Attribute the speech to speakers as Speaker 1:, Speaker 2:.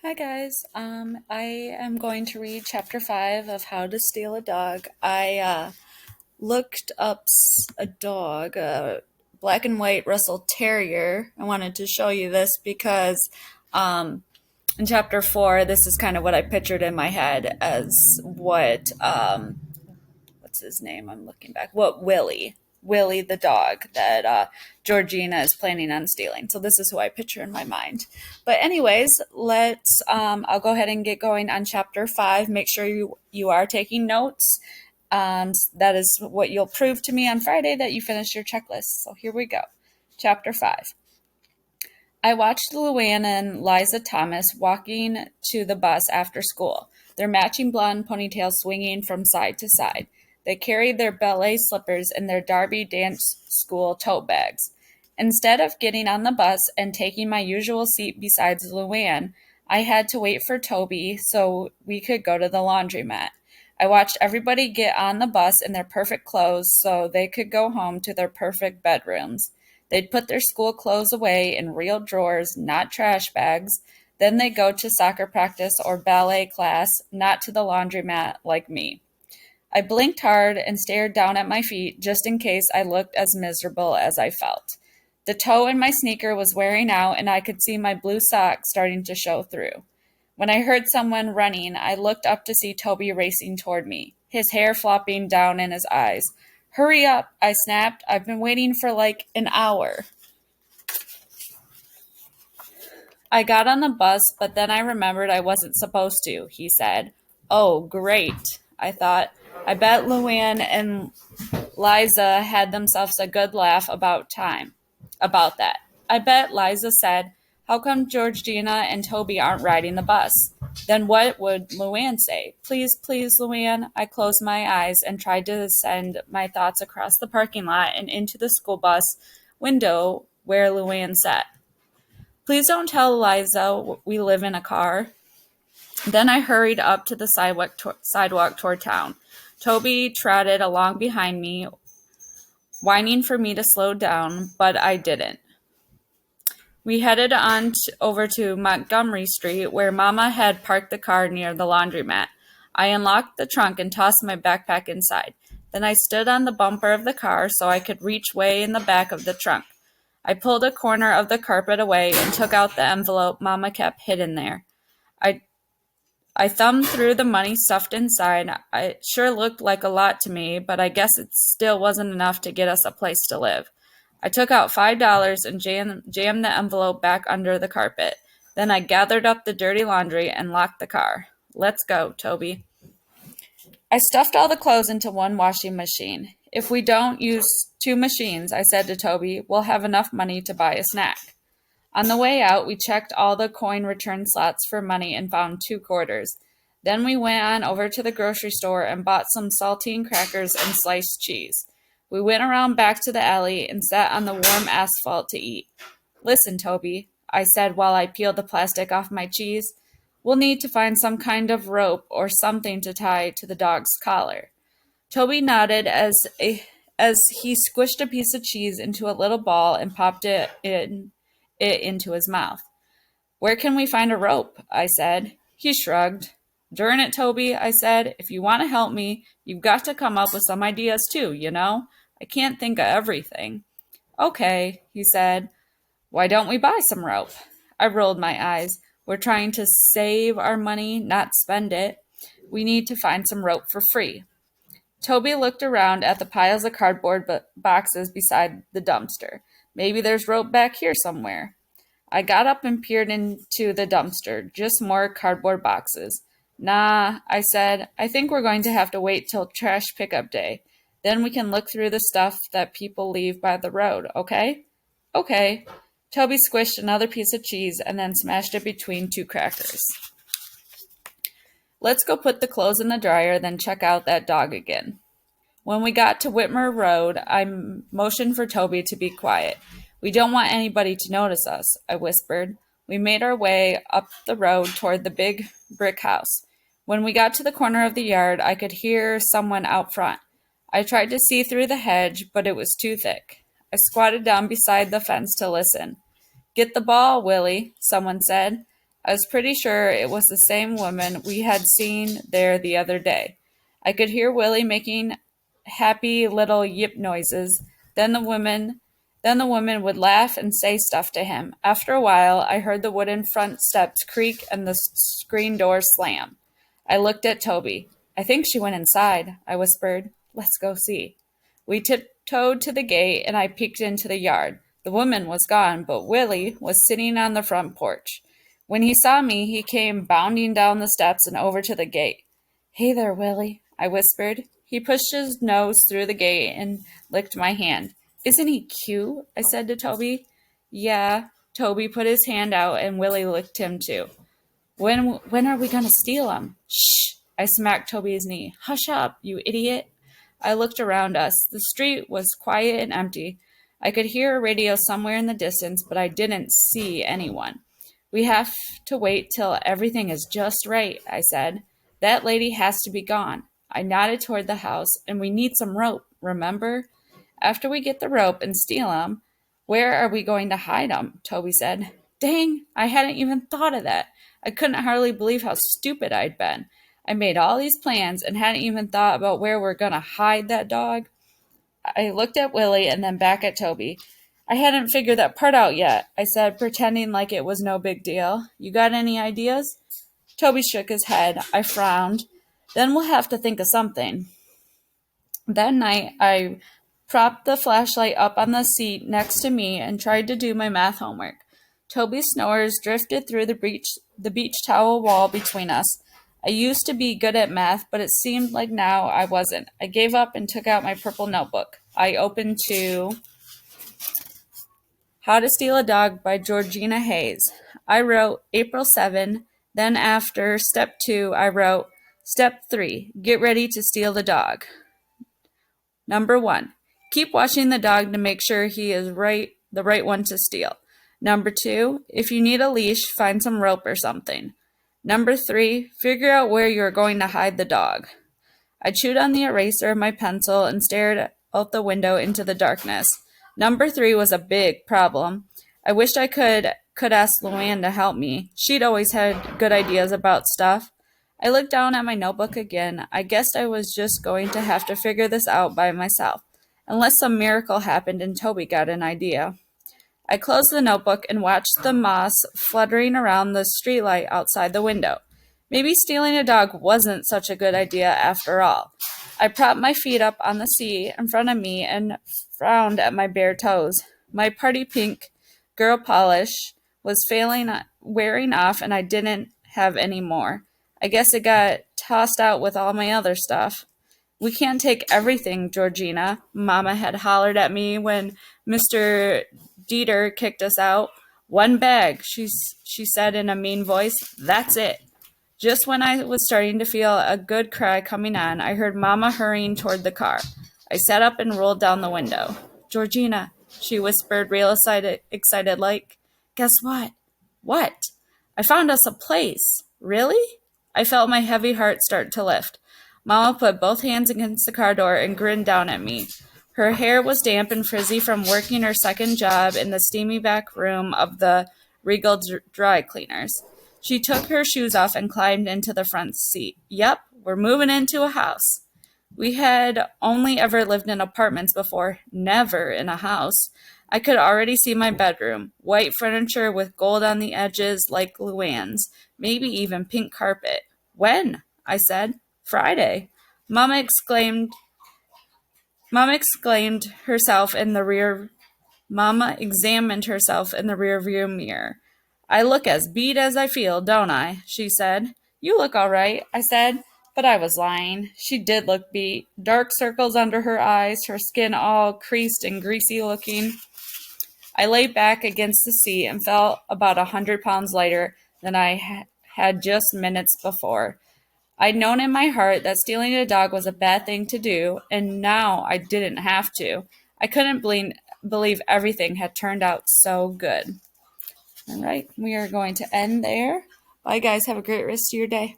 Speaker 1: Hi guys. I am going to read chapter 5 of How to Steal a Dog. I looked up a dog, a black and white Russell Terrier. I wanted to show you this because um, in chapter 4, this is kind of what I pictured in my head as what's his name? I'm looking back. What Willie the dog that Georgina is planning on stealing. So this is who I picture in my mind. But anyways, let's. I'll go ahead and get going on chapter 5. Make sure you are taking notes. That is what you'll prove to me on Friday that you finished your checklist. So here we go. Chapter 5. I watched Luann and Liza Thomas walking to the bus after school, their matching blonde ponytails swinging from side to side. They carried their ballet slippers in their Derby dance school tote bags. Instead of getting on the bus and taking my usual seat beside Luann, I had to wait for Toby so we could go to the laundromat. I watched everybody get on the bus in their perfect clothes so they could go home to their perfect bedrooms. They'd put their school clothes away in real drawers, not trash bags. Then they'd go to soccer practice or ballet class, not to the laundromat like me. I blinked hard and stared down at my feet just in case I looked as miserable as I felt. The toe in my sneaker was wearing out and I could see my blue sock starting to show through. When I heard someone running, I looked up to see Toby racing toward me, his hair flopping down in his eyes. Hurry up, I snapped. I've been waiting for like an hour. I got on the bus, but then I remembered I wasn't supposed to, he said. Oh, great, I thought. I bet Luann and Liza had themselves a good laugh about that. I bet Liza said, how come Georgina and Toby aren't riding the bus? Then what would Luann say? Please, please, Luann. I closed my eyes and tried to send my thoughts across the parking lot and into the school bus window where Luann sat. Please don't tell Liza we live in a car. Then I hurried up to the sidewalk toward town. Toby trotted along behind me, whining for me to slow down, but I didn't. We headed over to Montgomery Street, where Mama had parked the car near the laundromat. I unlocked the trunk and tossed my backpack inside. Then I stood on the bumper of the car so I could reach way in the back of the trunk. I pulled a corner of the carpet away and took out the envelope Mama kept hidden there. I I thumbed through the money stuffed inside. It sure looked like a lot to me, but I guess it still wasn't enough to get us a place to live. I took out $5 and jammed the envelope back under the carpet. Then I gathered up the dirty laundry and locked the car. Let's go, Toby. I stuffed all the clothes into one washing machine. If we don't use two machines, I said to Toby, we'll have enough money to buy a snack. On the way out, we checked all the coin return slots for money and found 2 quarters. Then we went on over to the grocery store and bought some saltine crackers and sliced cheese. We went around back to the alley and sat on the warm asphalt to eat. Listen, Toby, I said while I peeled the plastic off my cheese. We'll need to find some kind of rope or something to tie to the dog's collar. Toby nodded as he squished a piece of cheese into a little ball and popped it into his mouth. Where can we find a rope? I said. He shrugged. Darn it, Toby, I said. If you want to help me, you've got to come up with some ideas too, you know? I can't think of everything. Okay, he said. Why don't we buy some rope? I rolled my eyes. We're trying to save our money, not spend it. We need to find some rope for free. Toby looked around at the piles of cardboard boxes beside the dumpster. Maybe there's rope back here somewhere. I got up and peered into the dumpster. Just more cardboard boxes. Nah, I said. I think we're going to have to wait till trash pickup day. Then we can look through the stuff that people leave by the road, okay? Okay. Toby squished another piece of cheese and then smashed it between 2 crackers. Let's go put the clothes in the dryer, then check out that dog again. When we got to Whitmer Road, I motioned for Toby to be quiet. We don't want anybody to notice us, I whispered. We made our way up the road toward the big brick house. When we got to the corner of the yard, I could hear someone out front. I tried to see through the hedge, but it was too thick. I squatted down beside the fence to listen. Get the ball, Willie, someone said. I was pretty sure it was the same woman we had seen there the other day. I could hear Willie making happy little yip noises. Then the woman would laugh and say stuff to him. After a while, I heard the wooden front steps creak and the screen door slam. I looked at Toby. I think she went inside, I whispered. Let's go see. We tiptoed to the gate and I peeked into the yard. The woman was gone, but Willie was sitting on the front porch. When he saw me, he came bounding down the steps and over to the gate. Hey there, Willie, I whispered. He pushed his nose through the gate and licked my hand. Isn't he cute? I said to Toby. Yeah. Toby put his hand out and Willie licked him too. When are we going to steal him? Shh! I smacked Toby's knee. Hush up, you idiot. I looked around us. The street was quiet and empty. I could hear a radio somewhere in the distance, but I didn't see anyone. We have to wait till everything is just right, I said. That lady has to be gone. I nodded toward the house, and we need some rope, remember? After we get the rope and steal him, where are we going to hide him? Toby said. Dang, I hadn't even thought of that. I couldn't hardly believe how stupid I'd been. I made all these plans and hadn't even thought about where we're going to hide that dog. I looked at Willie and then back at Toby. I hadn't figured that part out yet, I said, pretending like it was no big deal. You got any ideas? Toby shook his head. I frowned. Then we'll have to think of something. That night, I propped the flashlight up on the seat next to me and tried to do my math homework. Toby's snores drifted through the beach towel wall between us. I used to be good at math, but it seemed like now I wasn't. I gave up and took out my purple notebook. I opened to How to Steal a Dog by Georgina Hayes. I wrote April 7. Then after step 2, I wrote step 3, get ready to steal the dog. Number 1, keep watching the dog to make sure he is the right one to steal. Number 2, if you need a leash, find some rope or something. Number 3, figure out where you are going to hide the dog. I chewed on the eraser of my pencil and stared out the window into the darkness. Number 3 was a big problem. I wished I could ask Luann to help me. She'd always had good ideas about stuff. I looked down at my notebook again. I guessed I was just going to have to figure this out by myself, unless some miracle happened and Toby got an idea. I closed the notebook and watched the moss fluttering around the streetlight outside the window. Maybe stealing a dog wasn't such a good idea after all. I propped my feet up on the seat in front of me and frowned at my bare toes. My party pink girl polish was wearing off and I didn't have any more. I guess it got tossed out with all my other stuff. We can't take everything, Georgina, Mama had hollered at me when Mr. Dieter kicked us out. One bag, she said in a mean voice. That's it. Just when I was starting to feel a good cry coming on, I heard Mama hurrying toward the car. I sat up and rolled down the window. Georgina, she whispered, real excited like. Guess what? What? I found us a place. Really? I felt my heavy heart start to lift. Mama put both hands against the car door and grinned down at me. Her hair was damp and frizzy from working her second job in the steamy back room of the Regal dry cleaners. She took her shoes off and climbed into the front seat. Yep, we're moving into a house. We had only ever lived in apartments before, never in a house. I could already see my bedroom, white furniture with gold on the edges like Luann's, maybe even pink carpet. When? I said. Friday. Mama examined herself in the rear view mirror. I look as beat as I feel, don't I? She said. You look all right, I said, but I was lying. She did look beat. Dark circles under her eyes, her skin all creased and greasy looking. I lay back against the seat and felt about 100 pounds lighter than I had just minutes before. I'd known in my heart that stealing a dog was a bad thing to do, and now I didn't have to. I couldn't believe everything had turned out so good. All right, we are going to end there. Bye, guys. Have a great rest of your day.